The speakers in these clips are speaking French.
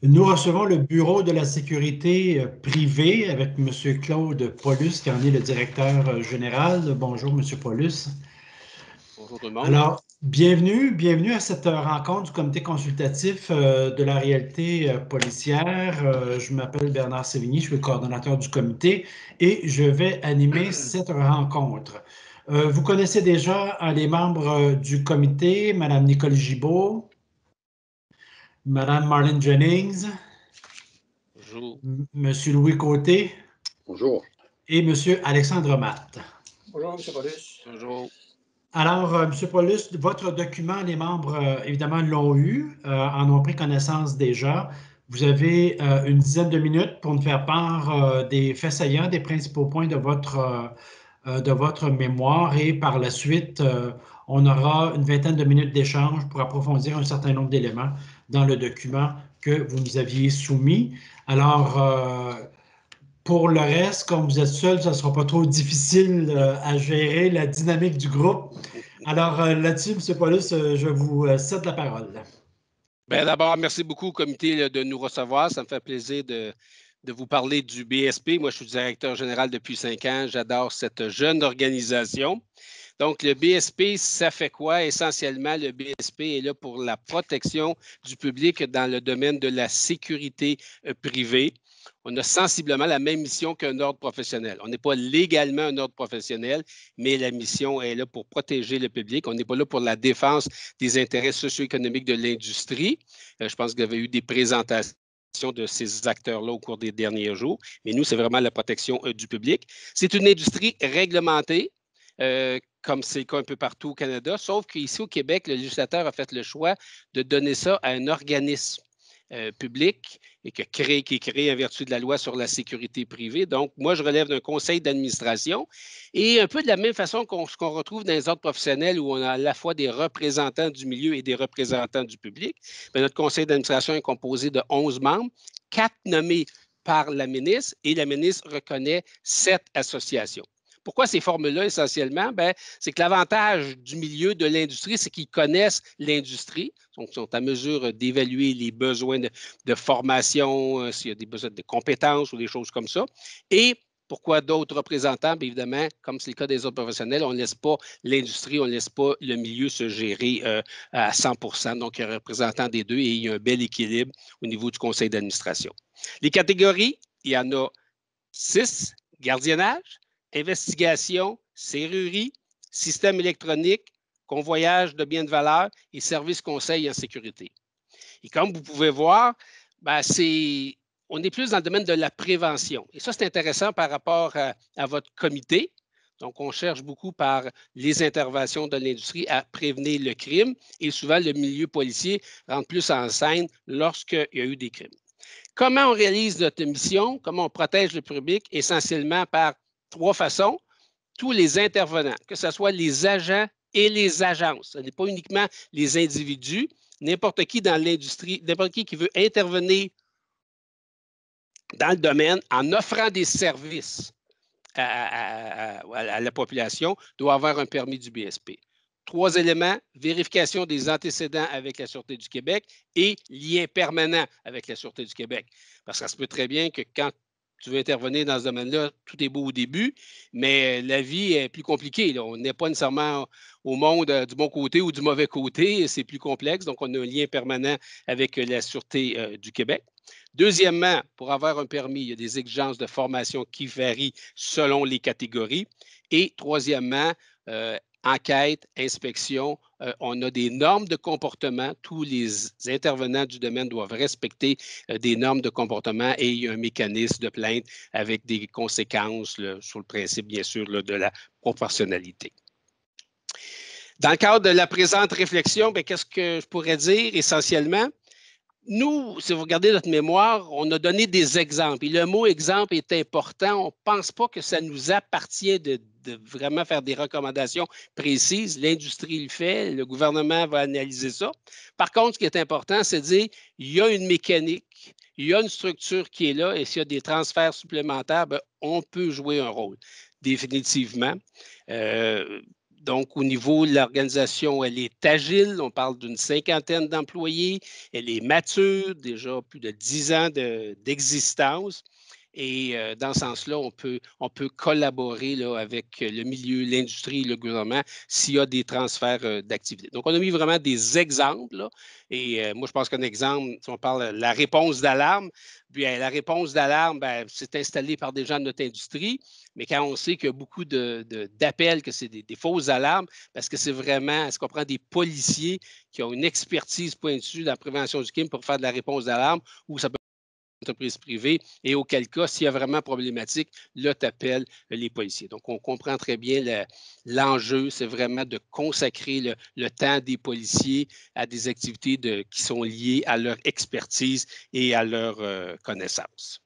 Nous recevons le Bureau de la sécurité privée avec M. Claude Paulus, qui en est le directeur général. Bonjour, M. Paulus. Bonjour tout le monde. Alors, bienvenue à cette rencontre du comité consultatif de la réalité policière. Je m'appelle Bernard Sévigny, je suis le coordonnateur du comité et je vais animer cette rencontre. Vous connaissez déjà les membres du comité, Mme Nicole Gibault, Mme Marlene Jennings, Bonjour. Monsieur Louis Côté. Bonjour. Et Monsieur Alexandre Matte. Bonjour, M. Paulus. Bonjour. Alors, M. Paulus, votre document, les membres, évidemment, l'ont eu, en ont pris connaissance déjà. Vous avez une dizaine de minutes pour nous faire part des faits saillants, des principaux points de votre mémoire et par la suite, on aura une vingtaine de minutes d'échange pour approfondir un certain nombre d'éléments dans le document que vous nous aviez soumis. Alors, pour le reste, comme vous êtes seul, ça ne sera pas trop difficile à gérer la dynamique du groupe. Alors là-dessus, M. Paulus, je vous cède la parole. Bien, d'abord, merci beaucoup au comité de nous recevoir. Ça me fait plaisir de vous parler du BSP. Moi, je suis directeur général depuis 5 ans. J'adore cette jeune organisation. Donc, le BSP, ça fait quoi? Essentiellement, le BSP est là pour la protection du public dans le domaine de la sécurité privée. On a sensiblement la même mission qu'un ordre professionnel. On n'est pas légalement un ordre professionnel, mais la mission est là pour protéger le public. On n'est pas là pour la défense des intérêts socio-économiques de l'industrie. Je pense qu'il y avait eu des présentations de ces acteurs-là au cours des derniers jours. Mais nous, c'est vraiment la protection du public. C'est une industrie réglementée. Comme c'est le cas un peu partout au Canada, sauf qu'ici au Québec, le législateur a fait le choix de donner ça à un organisme public et qui est créé en vertu de la loi sur la sécurité privée. Donc, moi, je relève d'un conseil d'administration et un peu de la même façon qu'on retrouve dans les ordres professionnels où on a à la fois des représentants du milieu et des représentants du public. Bien, notre conseil d'administration est composé de 11 membres, 4 nommés par la ministre et la ministre reconnaît 7 associations. Pourquoi ces formes-là, essentiellement? Bien, c'est que l'avantage du milieu de l'industrie, c'est qu'ils connaissent l'industrie, donc ils sont à mesure d'évaluer les besoins de formation, s'il y a des besoins de compétences ou des choses comme ça. Et pourquoi d'autres représentants? Bien évidemment, comme c'est le cas des autres professionnels, on ne laisse pas l'industrie, on ne laisse pas le milieu se gérer à 100%. Donc, il y a un représentant des deux et il y a un bel équilibre au niveau du conseil d'administration. Les catégories, il y en a 6, gardiennage, investigation, serrurerie, système électronique, convoyage de biens de valeur et services conseil en sécurité. Et comme vous pouvez voir, ben on est plus dans le domaine de la prévention. Et ça, c'est intéressant par rapport à votre comité. Donc, on cherche beaucoup par les interventions de l'industrie à prévenir le crime et souvent le milieu policier rentre plus en scène lorsqu'il y a eu des crimes. Comment on réalise notre mission? Comment on protège le public? Essentiellement par 3 façons. Tous les intervenants, que ce soit les agents et les agences, ce n'est pas uniquement les individus, n'importe qui dans l'industrie, n'importe qui veut intervenir dans le domaine en offrant des services à la population doit avoir un permis du BSP. 3 éléments, vérification des antécédents avec la Sûreté du Québec et lien permanent avec la Sûreté du Québec. Parce que ça se peut très bien que quand tu veux intervenir dans ce domaine-là, tout est beau au début, mais la vie est plus compliquée. Là. On n'est pas nécessairement au monde du bon côté ou du mauvais côté, c'est plus complexe. Donc, on a un lien permanent avec la Sûreté du Québec. Deuxièmement, pour avoir un permis, il y a des exigences de formation qui varient selon les catégories. Et troisièmement, enquête, inspection, on a des normes de comportement. Tous les intervenants du domaine doivent respecter des normes de comportement et il y a un mécanisme de plainte avec des conséquences sur le principe, bien sûr, de la proportionnalité. Dans le cadre de la présente réflexion, qu'est-ce que je pourrais dire essentiellement? Nous, si vous regardez notre mémoire, on a donné des exemples. Et le mot exemple est important. On ne pense pas que ça nous appartient de vraiment faire des recommandations précises. L'industrie le fait, le gouvernement va analyser ça. Par contre, ce qui est important, c'est de dire qu'il y a une mécanique, il y a une structure qui est là et s'il y a des transferts supplémentaires, on peut jouer un rôle, définitivement. Donc, au niveau de l'organisation, elle est agile. On parle d'une 50aine d'employés. Elle est mature, déjà plus de 10 ans d'existence. Et dans ce sens-là, on peut collaborer là, avec le milieu, l'industrie, le gouvernement s'il y a des transferts d'activités. Donc, on a mis vraiment des exemples. Là, et moi, je pense qu'un exemple, si on parle de la réponse d'alarme, bien, la réponse d'alarme, c'est installé par des gens de notre industrie, mais quand on sait qu'il y a beaucoup d'appels, que c'est des fausses alarmes, parce que c'est vraiment, est-ce qu'on prend des policiers qui ont une expertise pointue dans la prévention du crime pour faire de la réponse d'alarme, ou ça peut entreprise privée, et auquel cas, s'il y a vraiment problématique, là, tu appelles les policiers. Donc, on comprend très bien l'enjeu, c'est vraiment de consacrer le temps des policiers à des activités qui sont liées à leur expertise et à leur connaissance.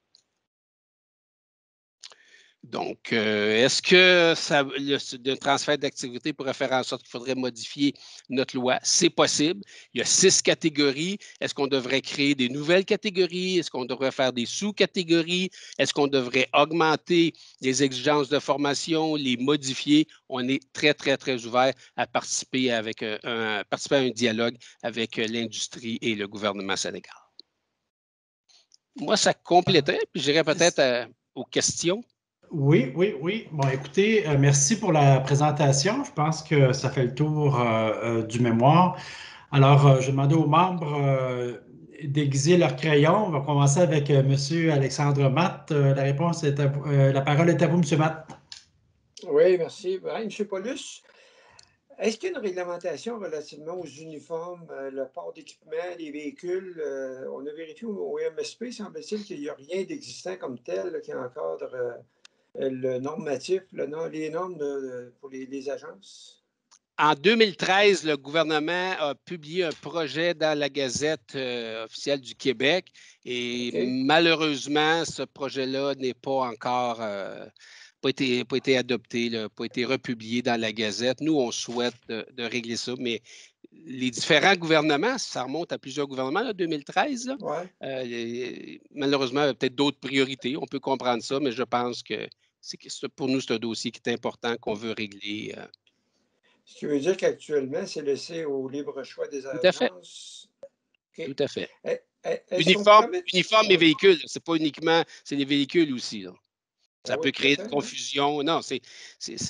Donc, est-ce que le transfert d'activité pourrait faire en sorte qu'il faudrait modifier notre loi? C'est possible. Il y a 6 catégories. Est-ce qu'on devrait créer des nouvelles catégories? Est-ce qu'on devrait faire des sous-catégories? Est-ce qu'on devrait augmenter les exigences de formation, les modifier? On est très, très, très ouvert à participer à un dialogue avec l'industrie et le gouvernement sénégalais. Moi, ça complétait, puis j'irai peut-être aux questions. Oui, oui, oui. Bon, écoutez, merci pour la présentation. Je pense que ça fait le tour du mémoire. Alors, je vais demander aux membres d'aiguiser leur crayon. On va commencer avec M. Alexandre Matt. La réponse est à vous. La parole est à vous, M. Matt. Oui, merci. M. Paulus, est-ce qu'il y a une réglementation relativement aux uniformes, le port d'équipement, les véhicules? On a vérifié au MSP, semble-t-il qu'il n'y a rien d'existant comme tel là, qui encadre le normatif, les normes pour les agences? En 2013, le gouvernement a publié un projet dans la Gazette officielle du Québec et malheureusement, ce projet-là n'est pas encore pas été adopté, pas été republié dans la Gazette. Nous, on souhaite de régler ça, mais les différents gouvernements, ça remonte à plusieurs gouvernements, là, 2013, là, malheureusement, il y a peut-être d'autres priorités. On peut comprendre ça, mais je pense que pour nous, c'est un dossier qui est important, qu'on veut régler. Ce qui veut dire qu'actuellement, c'est laissé au libre choix des agences. Tout à fait. Okay. Tout à fait. Uniforme et véhicules, c'est pas uniquement, c'est les véhicules aussi. Là. Ça peut créer de confusion. Non,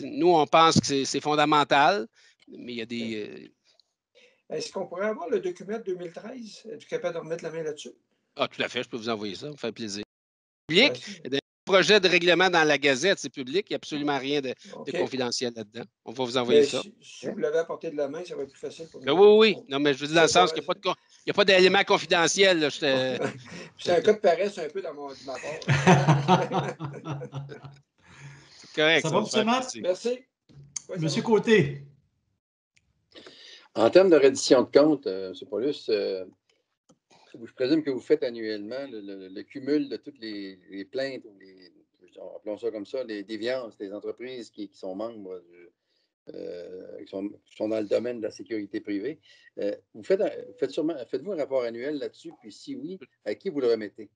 nous, on pense que c'est fondamental, mais il y a des. Est-ce qu'on pourrait avoir le document de 2013? Es-tu capable de remettre la main là-dessus? Ah, tout à fait, je peux vous envoyer ça, ça me fait plaisir. Public, projet de règlement dans la Gazette, c'est public, il n'y a absolument rien de confidentiel là-dedans. On va vous envoyer ça. Si vous l'avez à portée de la main, ça va être plus facile pour nous. Oui. Non, mais je veux dire dans le sens qu'il n'y a pas d'éléments confidentiels. C'est un cas de paresse un peu de ma part. C'est correct. Ça va, M. Matt? Merci. Monsieur Côté. En termes de reddition de comptes, M. Paulus, je présume que vous faites annuellement le cumul de toutes les plaintes, ou appelons ça comme ça, les déviances des entreprises qui sont membres, qui sont dans le domaine de la sécurité privée. Faites-vous un rapport annuel là-dessus? Puis si oui, à qui vous le remettez?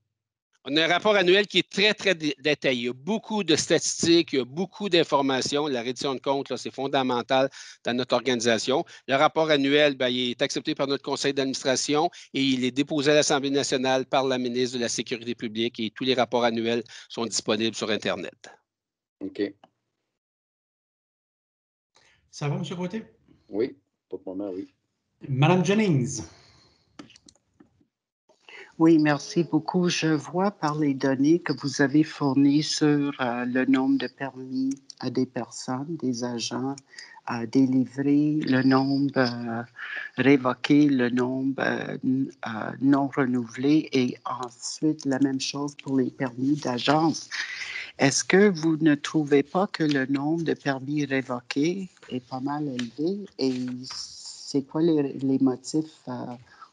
On a un rapport annuel qui est très, très détaillé. Il y a beaucoup de statistiques, il y a beaucoup d'informations. La reddition de comptes, c'est fondamental dans notre organisation. Le rapport annuel, il est accepté par notre conseil d'administration et il est déposé à l'Assemblée nationale par la ministre de la Sécurité publique et tous les rapports annuels sont disponibles sur Internet. OK. Ça va, M. Côté? Oui, pour le moment, oui. Madame Jennings. Oui, merci beaucoup. Je vois par les données que vous avez fournies sur le nombre de permis à des personnes, des agents délivrés, le nombre révoqué, le nombre non renouvelé et ensuite la même chose pour les permis d'agence. Est-ce que vous ne trouvez pas que le nombre de permis révoqués est pas mal élevé et c'est quoi les motifs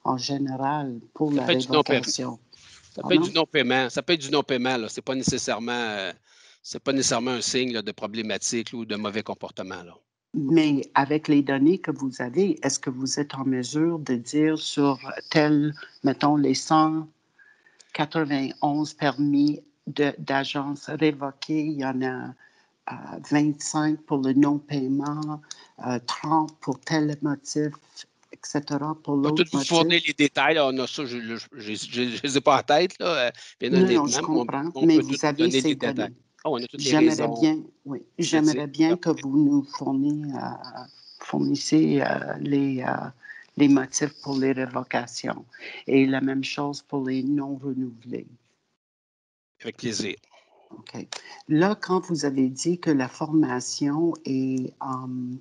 en général pour la révocation? Ça peut être du non-paiement. Ça peut être du non-paiement. Ce n'est pas nécessairement un signe de problématique ou de mauvais comportement. Là. Mais avec les données que vous avez, est-ce que vous êtes en mesure de dire sur mettons, les 191 permis d'agence révoqués, il y en a 25 pour le non-paiement, 30 pour tel motif, etc. pour On peut l'autre tout vous fournir motif. les détails. Là, on a ça, je ne les ai pas en tête, là, bien Non, je honnêtement. comprends, On mais peut tout vous avez donner ces les détails. données. Oh, on a toutes les J'aimerais raisons. bien, oui, j'aimerais bien que vous nous fournissiez les motifs pour les révocations. Et la même chose pour les non renouvelés. Avec plaisir. OK. Là, quand vous avez dit que la formation est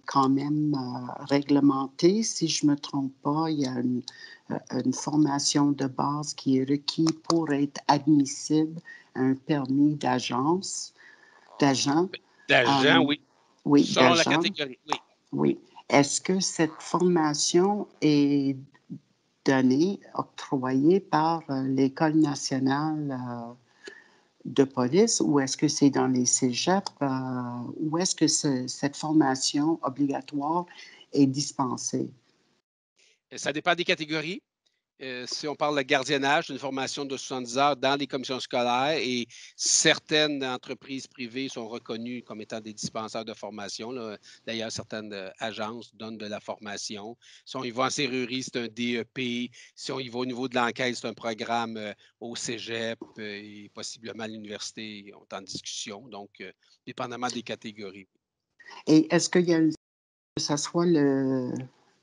quand même réglementée, si je ne me trompe pas, il y a une formation de base qui est requise pour être admissible à un permis d'agent. D'agent, oui. Oui, Selon la d'agent. catégorie, oui. Oui. Est-ce que cette formation est donnée, octroyée par l'École nationale de police ou est-ce que c'est dans les cégeps ou est-ce que cette formation obligatoire est dispensée? Ça dépend des catégories. Si on parle de gardiennage, c'est une formation de 70 heures dans les commissions scolaires et certaines entreprises privées sont reconnues comme étant des dispenseurs de formation. D'ailleurs, certaines agences donnent de la formation. Si on y va en serrurerie, c'est un DEP. Si on y va au niveau de l'enquête, c'est un programme au cégep et possiblement à l'université. On est en discussion, donc dépendamment des catégories. Et est-ce qu'il y a que ce soit le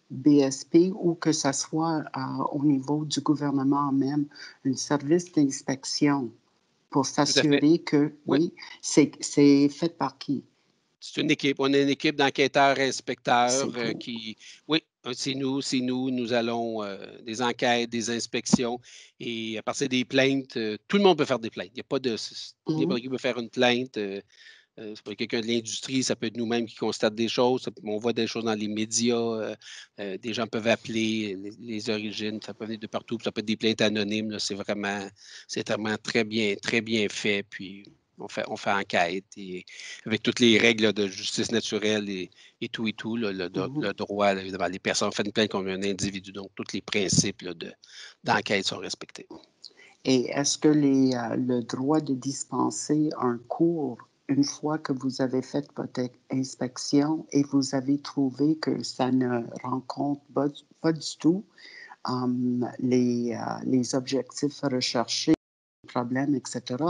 BSP ou que ce soit au niveau du gouvernement même, un service d'inspection pour s'assurer que, oui, c'est fait par qui? C'est une équipe. On a une équipe d'enquêteurs-inspecteurs qui. Oui, c'est nous. Nous allons des enquêtes, des inspections. Et à partir des plaintes, tout le monde peut faire des plaintes. Il n'y a pas de. N'importe qui peut faire une plainte. C'est pas quelqu'un de l'industrie, ça peut être nous-mêmes qui constatent des choses. On voit des choses dans les médias. Des gens peuvent appeler les origines. Ça peut venir de partout. Ça peut être des plaintes anonymes. Là. C'est vraiment très bien fait. Puis on fait enquête et avec toutes les règles de justice naturelle et tout, le droit, là, évidemment, les personnes font une plainte comme un individu. Donc, tous les principes d'enquête sont respectés. Et est-ce que le droit de dispenser un cours une fois que vous avez fait votre inspection et vous avez trouvé que ça ne rencontre pas du tout les objectifs recherchés, les problèmes, etc.,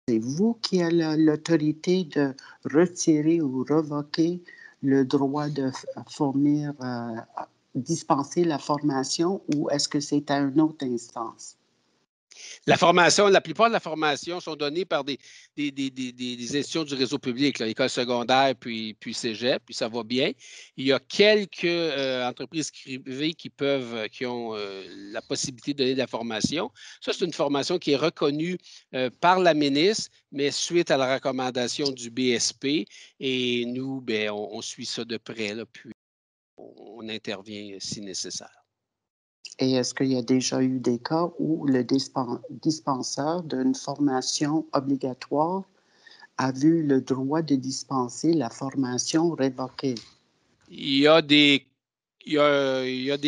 c'est vous qui avez l'autorité de retirer ou revoquer le droit de fournir, dispenser la formation ou est-ce que c'est à une autre instance? La formation, la plupart de la formation sont données par des institutions du réseau public, l'école secondaire, puis cégep, puis ça va bien. Il y a quelques entreprises privées qui ont la possibilité de donner de la formation. Ça, c'est une formation qui est reconnue par la ministre, mais suite à la recommandation du BSP. Et nous, bien, on suit ça de près, là, puis on intervient si nécessaire. Et est-ce qu'il y a déjà eu des cas où le dispenseur d'une formation obligatoire a vu le droit de dispenser la formation révoquée? Il y a des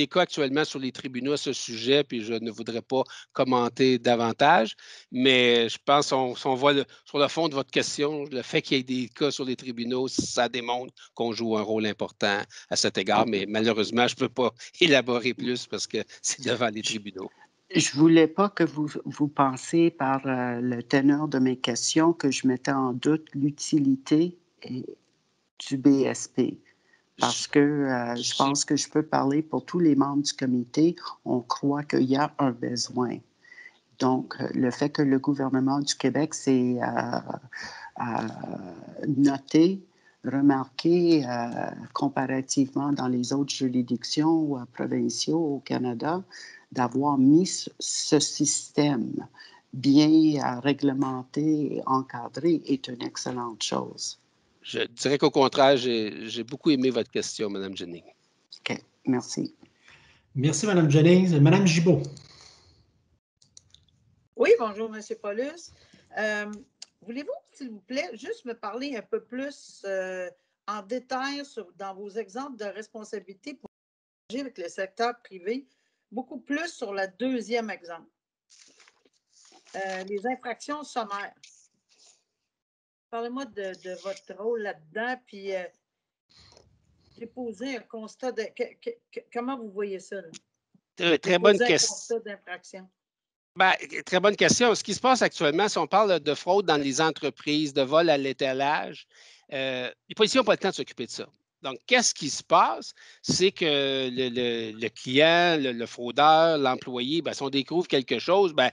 cas actuellement sur les tribunaux à ce sujet, puis je ne voudrais pas commenter davantage, mais je pense si on voit sur le fond de votre question, le fait qu'il y ait des cas sur les tribunaux, ça démontre qu'on joue un rôle important à cet égard, mais malheureusement, je ne peux pas élaborer plus parce que c'est devant les tribunaux. Je ne voulais pas que vous pensiez par le teneur de mes questions que je mettais en doute l'utilité du BSP. Parce que je pense que je peux parler pour tous les membres du comité. On croit qu'il y a un besoin. Donc, le fait que le gouvernement du Québec s'est noté, remarqué comparativement dans les autres juridictions provinciaux au Canada, d'avoir mis ce système bien réglementé et encadré est une excellente chose. Je dirais qu'au contraire, j'ai beaucoup aimé votre question, Mme Jennings. OK, merci. Merci, Mme Jennings. Mme Gibault. Oui, bonjour, M. Paulus. Voulez-vous, s'il vous plaît, juste me parler un peu plus en détail dans vos exemples de responsabilité pour agir avec le secteur privé, beaucoup plus sur le deuxième exemple, les infractions sommaires. parlez-moi de votre rôle là-dedans, puis déposer un constat de... comment vous voyez ça? Là? Très bonne question. Un constat d'infraction. Ben, très bonne question. Ce qui se passe actuellement, si on parle de fraude dans les entreprises, de vol à l'étalage, les policiers n'ont pas le temps de s'occuper de ça. Donc, qu'est-ce qui se passe? C'est que le client, le fraudeur, l'employé, ben, si on découvre quelque chose, ben,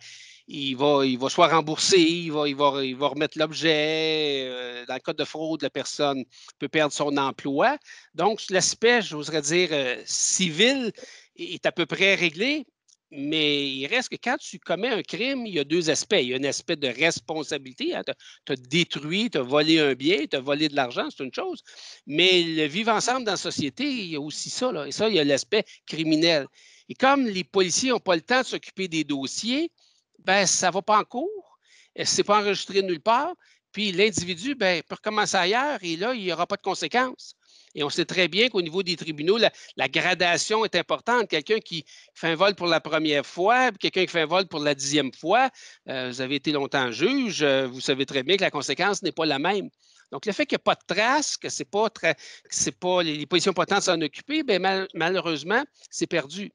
il va soit rembourser, il va remettre l'objet. Dans le cas de fraude, la personne peut perdre son emploi. Donc, l'aspect, j'oserais dire, civil est à peu près réglé. Mais il reste que quand tu commets un crime, il y a deux aspects. Il y a un aspect de responsabilité. Hein. Tu as détruit, tu as volé un bien, tu as volé de l'argent, c'est une chose. Mais le vivre ensemble dans la société, il y a aussi ça. Là. Et ça, il y a l'aspect criminel. Et comme les policiers n'ont pas le temps de s'occuper des dossiers, ben, ça ne va pas en cours. Ce n'est pas enregistré nulle part. Puis l'individu ben, peut recommencer ailleurs et là, il n'y aura pas de conséquences. Et on sait très bien qu'au niveau des tribunaux, la gradation est importante. Quelqu'un qui fait un vol pour la première fois, puis quelqu'un qui fait un vol pour la 10e fois, vous avez été longtemps juge, vous savez très bien que la conséquence n'est pas la même. Donc, le fait qu'il n'y a pas de traces, que les policiers n'ont pas le temps de s'en occuper, bien, malheureusement, c'est perdu.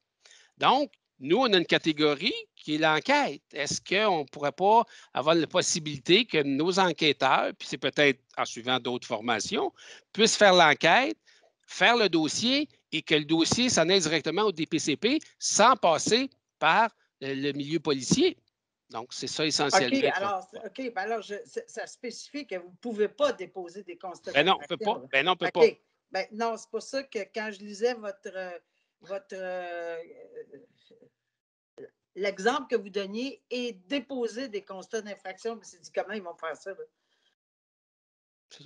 Donc, nous, on a une catégorie qui est l'enquête. Est-ce qu'on ne pourrait pas avoir la possibilité que nos enquêteurs, puis c'est peut-être en suivant d'autres formations, puissent faire l'enquête, faire le dossier et que le dossier s'en aille directement au DPCP sans passer par le milieu policier? Donc, c'est ça essentiellement. Alors, ça spécifie que vous ne pouvez pas déposer des constats. Ben non, on ne peut pas. Ben non, on peut pas. Ben non, c'est pour ça que quand je lisais l'exemple que vous donniez et déposer des constats d'infraction, je me suis dit comment ils vont faire ça? Là?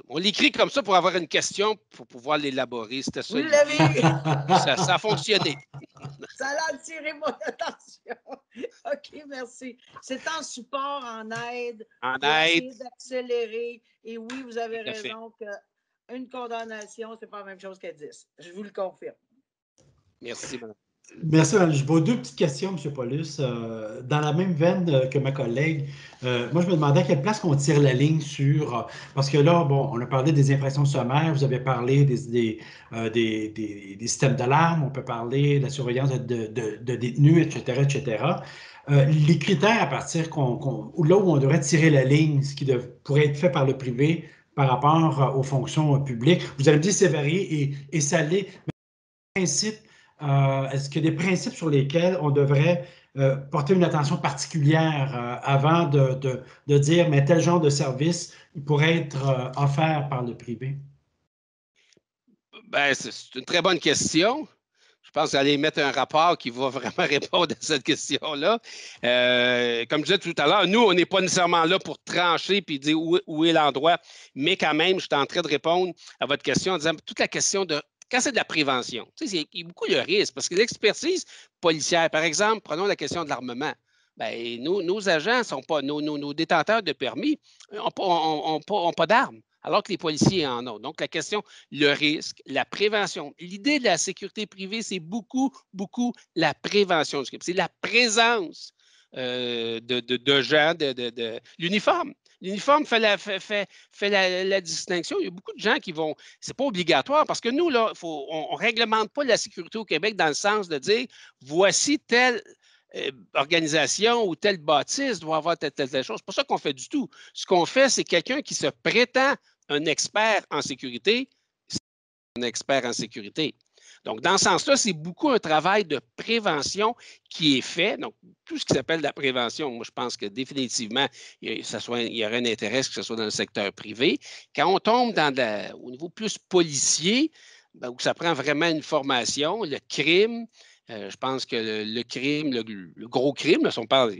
On l'écrit comme ça pour avoir une question, pour pouvoir l'élaborer. C'était ça. Vous l'avez! Ça a fonctionné. Ça a attiré mon attention. OK, merci. C'est en support, en aide. En pour aide. essayer d'accélérer. Et oui, vous avez raison qu'une condamnation, ce n'est pas la même chose que 10. Je vous le confirme. Merci, madame. Merci, Mme Gibault. Deux petites questions, M. Paulus. Dans la même veine que ma collègue, moi, je me demandais à quelle place qu'on tire la ligne sur... parce que là, bon, on a parlé des infractions sommaires, vous avez parlé des systèmes d'alarme, on peut parler de la surveillance de détenus, etc., etc. Les critères à partir là où on devrait tirer la ligne, ce qui pourrait être fait par le privé par rapport aux fonctions publiques, vous avez dit c'est varié et ça l'est. Mais est-ce qu'il y a des principes sur lesquels on devrait porter une attention particulière avant de dire mais tel genre de service il pourrait être offert par le privé? Ben, c'est une très bonne question. Je pense aller mettre un rapport qui va vraiment répondre à cette question-là. Comme je disais tout à l'heure, nous, on n'est pas nécessairement là pour trancher et dire où est l'endroit, mais quand même, je suis en train de répondre à votre question en disant toute la question de quand c'est de la prévention, tu sais, il y a beaucoup de risques parce que l'expertise policière, par exemple, prenons la question de l'armement. Bien, nos agents sont pas, nos détenteurs de permis n'ont pas d'armes, alors que les policiers en ont. Donc, la question, le risque, la prévention. L'idée de la sécurité privée, c'est beaucoup, beaucoup la prévention du crime. C'est la présence de gens, de l'uniforme. L'uniforme fait la distinction. Il y a beaucoup de gens qui vont. Ce n'est pas obligatoire parce que nous, là, on ne réglemente pas la sécurité au Québec dans le sens de dire voici telle organisation ou telle bâtisse doit avoir telle chose. C'est pas ça qu'on fait du tout. Ce qu'on fait, c'est quelqu'un qui se prétend un expert en sécurité, c'est un expert en sécurité. Donc, dans ce sens-là, c'est beaucoup un travail de prévention qui est fait. Donc, tout ce qui s'appelle la prévention, moi, je pense que définitivement, il y aurait un intérêt que ce soit dans le secteur privé. Quand on tombe au niveau plus policier, ben, où ça prend vraiment une formation, le crime, je pense que le crime, le gros crime, là, si on parle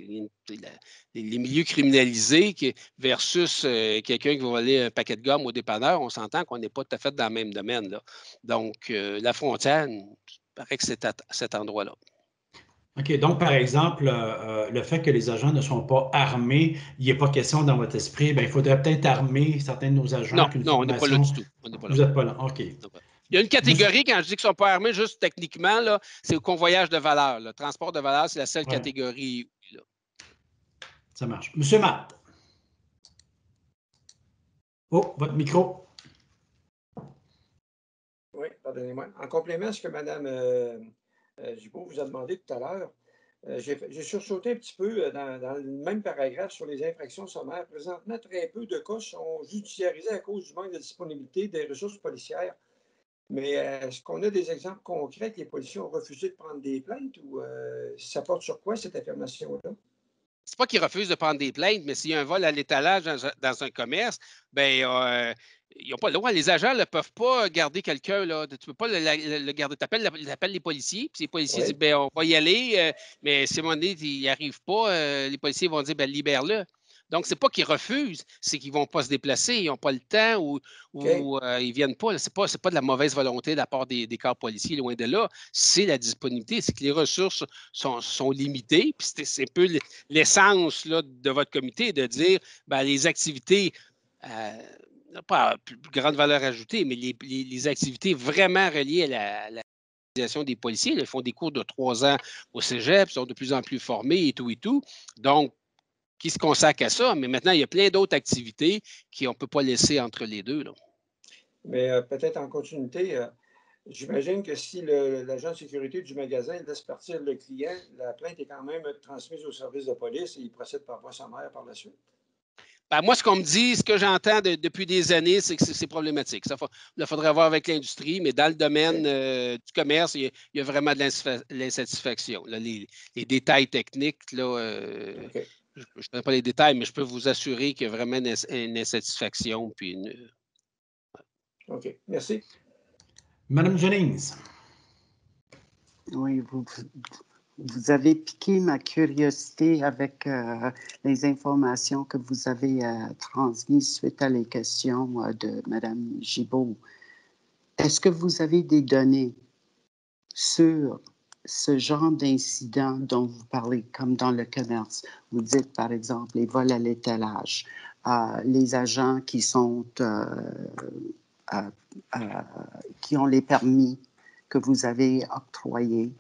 les milieux criminalisés versus quelqu'un qui va voler un paquet de gomme au dépanneur, on s'entend qu'on n'est pas tout à fait dans le même domaine. Là. Donc, la frontière, il paraît que c'est à cet endroit-là. OK. Donc, par exemple, le fait que les agents ne sont pas armés, il n'est pas question dans votre esprit, bien, il faudrait peut-être armer certains de nos agents. Non, on n'est pas là du tout. Vous n'êtes pas là. OK. Il y a une catégorie, quand je dis qu'ils ne sont pas armés, juste techniquement, là, c'est le convoyage de valeur. Le transport de valeur, c'est la seule catégorie. Là. Ça marche. Monsieur Matt. Oh, votre micro. Oui, pardonnez-moi. En complément à ce que Mme Gibault vous a demandé tout à l'heure, j'ai sursauté un petit peu dans le même paragraphe sur les infractions sommaires. Présentement, très peu de cas sont judiciarisés à cause du manque de disponibilité des ressources policières. Mais est-ce qu'on a des exemples concrets que les policiers ont refusé de prendre des plaintes ou ça porte sur quoi cette affirmation-là? C'est pas qu'ils refusent de prendre des plaintes, mais s'il y a un vol à l'étalage dans un commerce, ben ils n'ont pas le droit. Les agents ne peuvent pas garder quelqu'un. Tu ne peux pas le garder. Tu appelles les policiers, puis les policiers disent Oui. ben, on va y aller, mais si à un moment donné, ils n'y arrivent pas, les policiers vont dire ben, libère-le. Donc, ce n'est pas qu'ils refusent, c'est qu'ils ne vont pas se déplacer, ils n'ont pas le temps ou OK. ils ne viennent pas. Ce n'est pas de la mauvaise volonté de la part des corps policiers, loin de là. C'est la disponibilité, c'est que les ressources sont limitées. Puis c'est un peu l'essence là, de votre comité de dire ben, les activités, pas à plus grande valeur ajoutée, mais les activités vraiment reliées à la l'utilisation des policiers. Là, ils font des cours de 3 ans au cégep, sont de plus en plus formés et tout et tout. Donc, qui se consacrent à ça, mais maintenant, il y a plein d'autres activités qu'on ne peut pas laisser entre les deux. Là. Mais peut-être en continuité, j'imagine que si l'agent de sécurité du magasin laisse partir le client, la plainte est quand même transmise au service de police et il procède par voie sommaire par la suite. Ben, moi, ce qu'on me dit, ce que j'entends depuis des années, c'est que c'est problématique. Il faudrait voir avec l'industrie, mais dans le domaine du commerce, il y a vraiment de l'insatisfaction. Là, les détails techniques, là, OK. je ne connais pas les détails, mais je peux vous assurer qu'il y a vraiment une insatisfaction. Puis OK. Merci. Madame Jennings. Oui, vous avez piqué ma curiosité avec les informations que vous avez transmises suite à les questions de Mme Gibault. Est-ce que vous avez des données sur ce genre d'incidents dont vous parlez, comme dans le commerce? Vous dites, par exemple, les vols à l'étalage, les agents qui sont qui ont les permis que vous avez octroyés,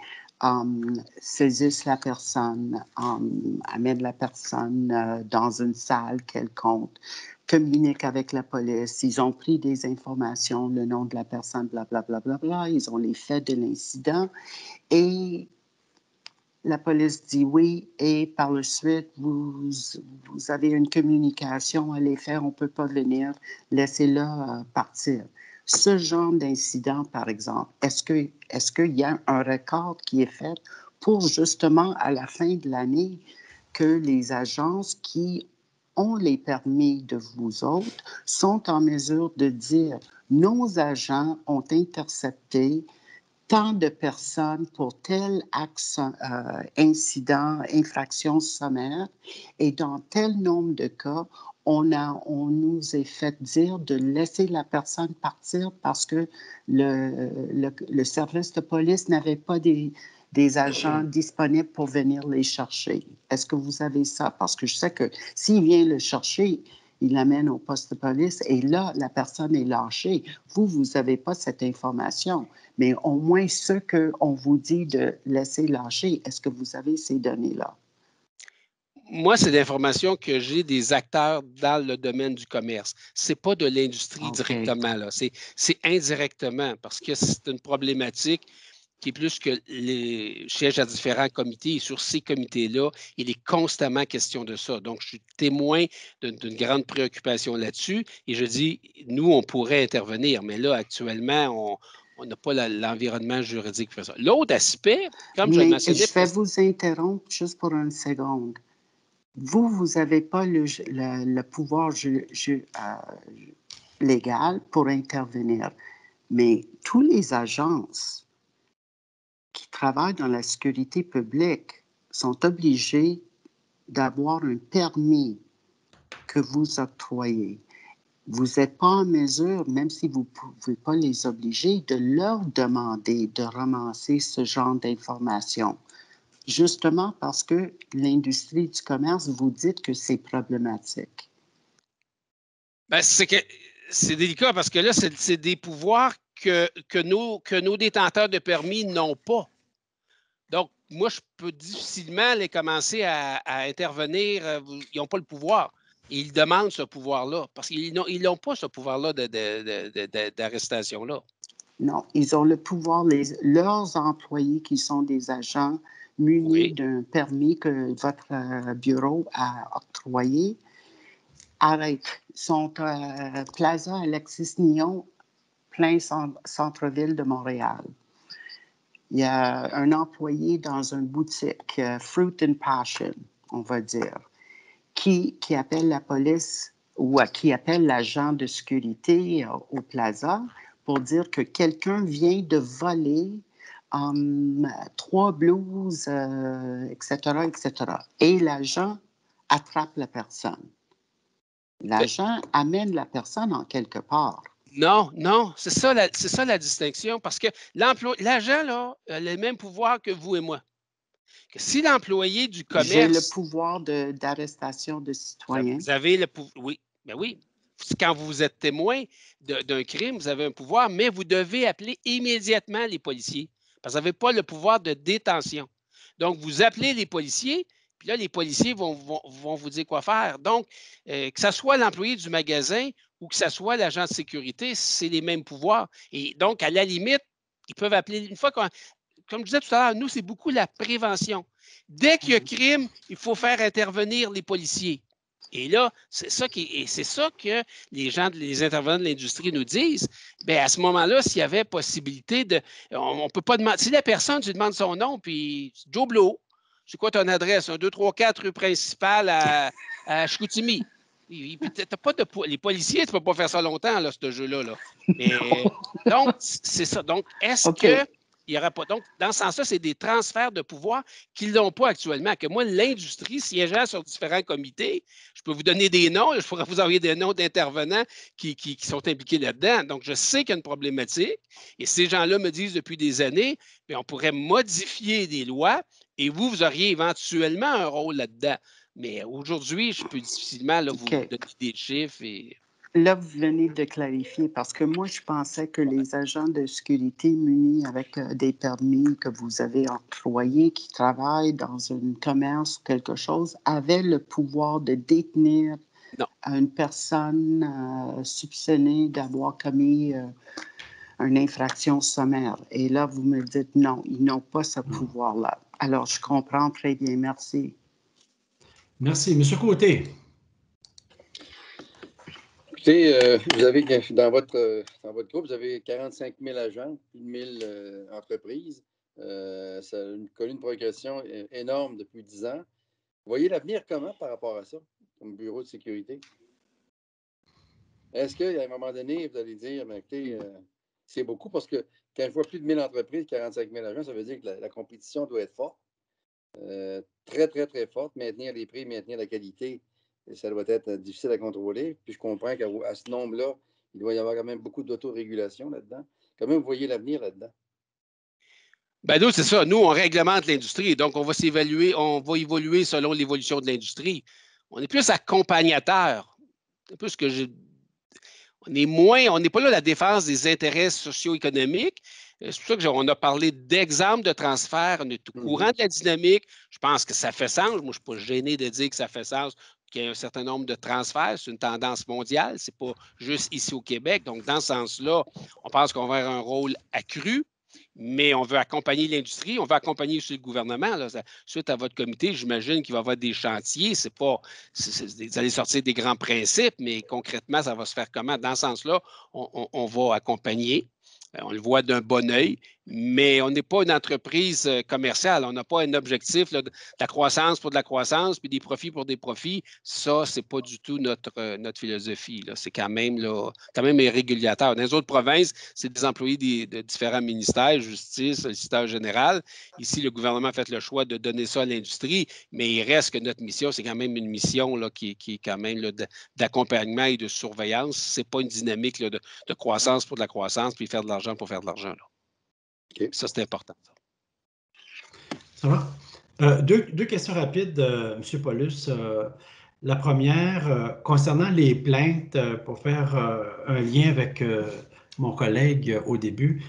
saisissent la personne, amènent la personne dans une salle quelconque, communiquent avec la police, ils ont pris des informations, le nom de la personne, blablabla, bla, bla, bla, ils ont les faits de l'incident et la police dit oui et par la suite, vous avez une communication à les faire, on ne peut pas venir, laissez-le partir. Ce genre d'incident, par exemple, est-ce qu'il y a un record qui est fait pour justement, à la fin de l'année, que les agences qui ont les permis de vous autres sont en mesure de dire nos agents ont intercepté tant de personnes pour tel incident, infraction sommaire, et dans tel nombre de cas, on nous est fait dire de laisser la personne partir parce que le service de police n'avait pas des agents disponibles pour venir les chercher. Est-ce que vous avez ça? Parce que je sais que s'il vient le chercher, il l'amène au poste de police et là, la personne est lâchée. Vous n'avez pas cette information, mais au moins ce qu'on vous dit de laisser lâcher, est-ce que vous avez ces données-là? moi, c'est l'information que j'ai des acteurs dans le domaine du commerce. Ce n'est pas de l'industrie directement, là. C'est indirectement parce que c'est une problématique qui est plus que les sièges à différents comités. Et sur ces comités-là, il est constamment question de ça. Donc, je suis témoin d'une grande préoccupation là-dessus. Et je dis, nous, on pourrait intervenir, mais là, actuellement, on n'a pas l'environnement juridique pour ça. L'autre aspect, comme je le Mais mentionnais... je vais vous interrompre juste pour une seconde. Vous n'avez pas le pouvoir légal pour intervenir, mais tous les agences qui travaillent dans la sécurité publique sont obligées d'avoir un permis que vous octroyez. Vous n'êtes pas en mesure, même si vous ne pouvez pas les obliger, de leur demander de ramasser ce genre d'informations. Justement parce que l'industrie du commerce vous dit que c'est problématique. Ben, c'est délicat parce que là, c'est des pouvoirs que nos détenteurs de permis n'ont pas. Donc, moi, je peux difficilement les commencer à intervenir. Ils n'ont pas le pouvoir. Ils demandent ce pouvoir-là parce qu'ils n'ont pas ce pouvoir-là d'arrestation-là. Non, ils ont le pouvoir, leurs employés qui sont des agents munis d'un permis que votre bureau a octroyé, arrêtent. Ils sont à Plaza Alexis-Nihon, plein centre-ville de Montréal. Il y a un employé dans une boutique, Fruit and Passion, on va dire, qui appelle la police ou qui appelle l'agent de sécurité au Plaza pour dire que quelqu'un vient de voler 3 blouses, etc., etc. Et l'agent attrape la personne. L'agent amène la personne en quelque part. Non, c'est ça la distinction, parce que l'agent, là, a le même pouvoir que vous et moi. Que si l'employé du commerce... J'ai le pouvoir d'arrestation de citoyens. Vous avez le pouvoir... Oui, bien oui. Quand vous êtes témoin d'un crime, vous avez un pouvoir, mais vous devez appeler immédiatement les policiers, parce que vous n'avez pas le pouvoir de détention. Donc, vous appelez les policiers, puis là, les policiers vont vous dire quoi faire. Donc, que ce soit l'employé du magasin ou que ce soit l'agent de sécurité, c'est les mêmes pouvoirs. Et donc, à la limite, ils peuvent appeler... Une fois comme je disais tout à l'heure, nous, c'est beaucoup la prévention. Dès qu'il y a crime, il faut faire intervenir les policiers. Et là, c'est ça que les intervenants de l'industrie nous disent. Bien, à ce moment-là, s'il y avait possibilité de... On ne peut pas demander... Si la personne, tu demandes son nom, puis Joe Blow, c'est quoi ton adresse? 1, 2, 3, 4 rue principale à Chicoutimi. Les policiers, tu ne peux pas faire ça longtemps, là, ce jeu-là. Là. Donc, c'est ça. Donc, est-ce que... Il n'y aura pas. Donc, dans ce sens-là, c'est des transferts de pouvoir qu'ils n'ont pas actuellement. Que moi, l'industrie, siégeant sur différents comités, je peux vous donner des noms, je pourrais vous envoyer des noms d'intervenants qui sont impliqués là-dedans. Donc, je sais qu'il y a une problématique et ces gens-là me disent depuis des années, bien, on pourrait modifier des lois et vous auriez éventuellement un rôle là-dedans. Mais aujourd'hui, je peux difficilement là, vous donner des chiffres et... Là, vous venez de clarifier parce que moi, je pensais que les agents de sécurité munis avec des permis que vous avez octroyés, qui travaillent dans un commerce ou quelque chose, avaient le pouvoir de détenir une personne soupçonnée d'avoir commis une infraction sommaire. Et là, vous me dites non, ils n'ont pas ce pouvoir-là. Alors, je comprends très bien. Merci. Merci. Monsieur Côté. Écoutez, vous avez dans votre groupe, vous avez 45 000 agents, plus de 1000 entreprises. Ça a connu une progression énorme depuis 10 ans. Vous voyez l'avenir comment par rapport à ça, comme bureau de sécurité? Est-ce qu'à un moment donné, vous allez dire, écoutez, c'est beaucoup parce que quand je vois plus de 1000 entreprises, 45 000 agents, ça veut dire que la compétition doit être forte. Très, très, très forte. Maintenir les prix, maintenir la qualité. Et ça doit être difficile à contrôler. Puis je comprends qu'à ce nombre-là, il doit y avoir quand même beaucoup d'autorégulation là-dedans. Comment vous voyez l'avenir là-dedans? Bien, nous, c'est ça. Nous, on réglemente l'industrie. Donc, on va évoluer selon l'évolution de l'industrie. On est plus accompagnateur. C'est un peu ce que on n'est pas là à la défense des intérêts socio-économiques. C'est pour ça qu'on a parlé d'exemples de transfert. On est au courant de la dynamique. Je pense que ça fait sens. Moi, je ne suis pas gêné de dire que ça fait sens, qu'il y a un certain nombre de transferts. C'est une tendance mondiale. Ce n'est pas juste ici au Québec. Donc, dans ce sens-là, on pense qu'on va avoir un rôle accru. Mais on veut accompagner l'industrie, on veut accompagner aussi le gouvernement. Là. Suite à votre comité, j'imagine qu'il va y avoir des chantiers. Vous allez sortir des grands principes, mais concrètement, ça va se faire comment? Dans ce sens-là, on va accompagner. On le voit d'un bon œil, mais on n'est pas une entreprise commerciale. On n'a pas un objectif là, de la croissance pour de la croissance, puis des profits pour des profits. Ça, ce n'est pas du tout notre philosophie. C'est quand même un régulateur. Dans les autres provinces, c'est des employés de différents ministères, justice, solliciteur général. Ici, le gouvernement a fait le choix de donner ça à l'industrie, mais il reste que notre mission, c'est quand même une mission là, qui est quand même d'accompagnement et de surveillance. Ce n'est pas une dynamique là, de croissance pour de la croissance, puis faire de l'argent pour faire de l'argent. Okay. Ça, c'est important. Ça va? Deux questions rapides, M. Paulus. La première, concernant les plaintes, pour faire un lien avec mon collègue au début,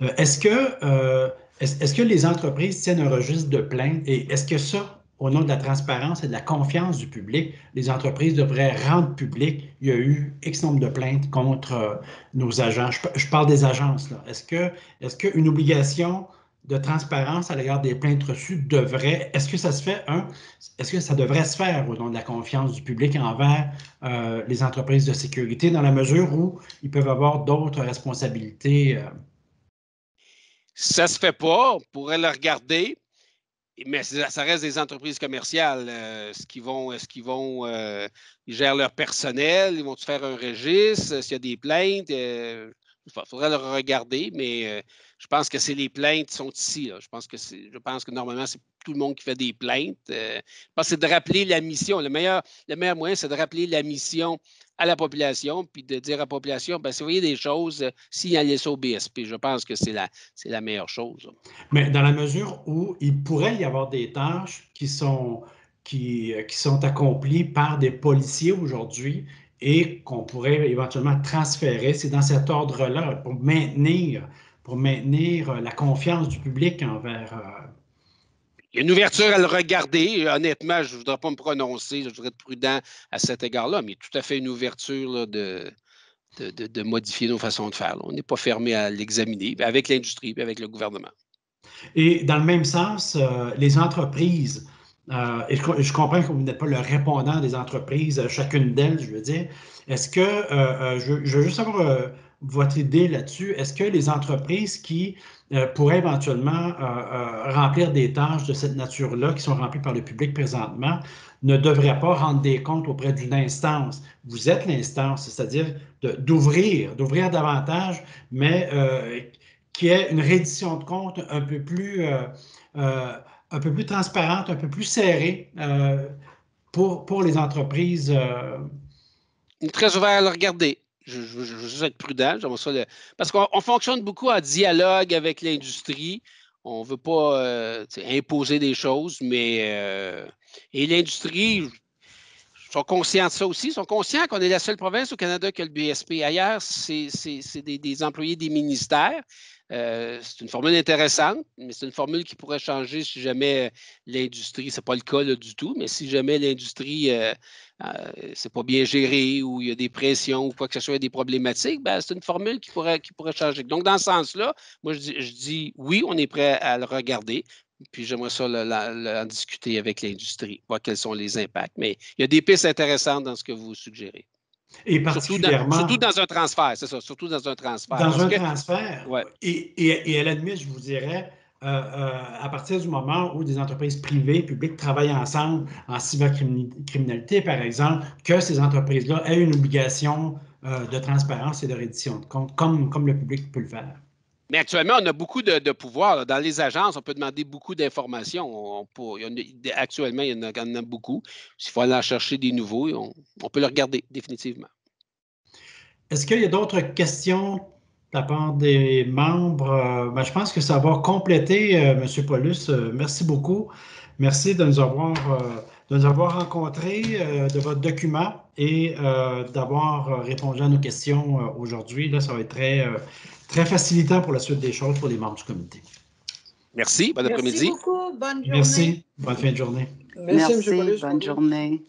est-ce que les entreprises tiennent un registre de plaintes et est-ce que ça, au nom de la transparence et de la confiance du public, les entreprises devraient rendre public. Il y a eu X nombre de plaintes contre nos agents. Je parle des agences, là. Est-ce qu'une obligation de transparence à l'égard des plaintes reçues est-ce que ça se fait, est-ce que ça devrait se faire au nom de la confiance du public envers les entreprises de sécurité, dans la mesure où ils peuvent avoir d'autres responsabilités? Ça se fait pas, on pourrait le regarder, mais ça reste des entreprises commerciales. Ils gèrent leur personnel, ils vont faire un registre, s'il y a des plaintes, il faudrait le regarder, mais je pense que c'est les plaintes qui sont ici. Là. Je pense que normalement, c'est tout le monde qui fait des plaintes. Je pense que c'est de rappeler la mission. Le meilleur moyen, c'est de rappeler la mission à la population, puis de dire à la population, ben, si vous voyez des choses, signalez ça au BSP. Je pense que c'est la meilleure chose. Mais dans la mesure où il pourrait y avoir des tâches qui sont accomplies par des policiers aujourd'hui et qu'on pourrait éventuellement transférer, c'est dans cet ordre-là, pour maintenir la confiance du public envers... Il y a une ouverture à le regarder. Honnêtement, je ne voudrais pas me prononcer, je voudrais être prudent à cet égard-là, mais tout à fait une ouverture là, de modifier nos façons de faire. Là. On n'est pas fermé à l'examiner avec l'industrie et avec le gouvernement. Et dans le même sens, les entreprises, et je comprends que vous n'êtes pas le répondant des entreprises, chacune d'elles, je veux dire. Est-ce que, je veux juste avoir votre idée là-dessus, est-ce que les entreprises qui pourraient éventuellement remplir des tâches de cette nature-là, qui sont remplies par le public présentement, ne devraient pas rendre des comptes auprès d'une instance? Vous êtes l'instance, c'est-à-dire d'ouvrir davantage, mais qui est une reddition de comptes un peu plus transparente, un peu plus serrée pour les entreprises. Très ouvert à le regarder. Je veux juste être prudent. Parce qu'on fonctionne beaucoup en dialogue avec l'industrie. On ne veut pas imposer des choses, mais et l'industrie sont conscients de ça aussi. Ils sont conscients qu'on est la seule province au Canada qui a le BSP. Ailleurs, c'est des employés des ministères. C'est une formule intéressante, mais c'est une formule qui pourrait changer si jamais l'industrie, ce n'est pas le cas là, du tout, mais si jamais l'industrie, c'est pas bien géré ou il y a des pressions ou quoi que ce soit, il y a des problématiques, ben, c'est une formule qui pourrait changer. Donc, dans ce sens-là, moi, je dis oui, on est prêt à le regarder. Puis j'aimerais ça en discuter avec l'industrie, voir quels sont les impacts. Mais il y a des pistes intéressantes dans ce que vous suggérez. Et particulièrement... Surtout dans un transfert, c'est ça, surtout dans un transfert. Transfert, ouais. Et à la limite, je vous dirais, à partir du moment où des entreprises privées, publiques travaillent ensemble en cybercriminalité, par exemple, que ces entreprises-là aient une obligation de transparence et de reddition de comptes, comme le public peut le faire. Mais actuellement, on a beaucoup de pouvoir. Là. Dans les agences, on peut demander beaucoup d'informations. Actuellement, il y en a beaucoup. S'il faut aller en chercher des nouveaux, on peut le regarder définitivement. Est-ce qu'il y a d'autres questions de la part des membres? Ben, je pense que ça va compléter, M. Paulus. Merci beaucoup. Merci de nous avoir rencontrés, de votre document et d'avoir répondu à nos questions aujourd'hui. Là, ça va être très facilitant pour la suite des choses pour les membres du comité. Merci. Bon après-midi. Merci beaucoup. Bonne journée. Merci. Bonne fin de journée. Merci. Bonne journée.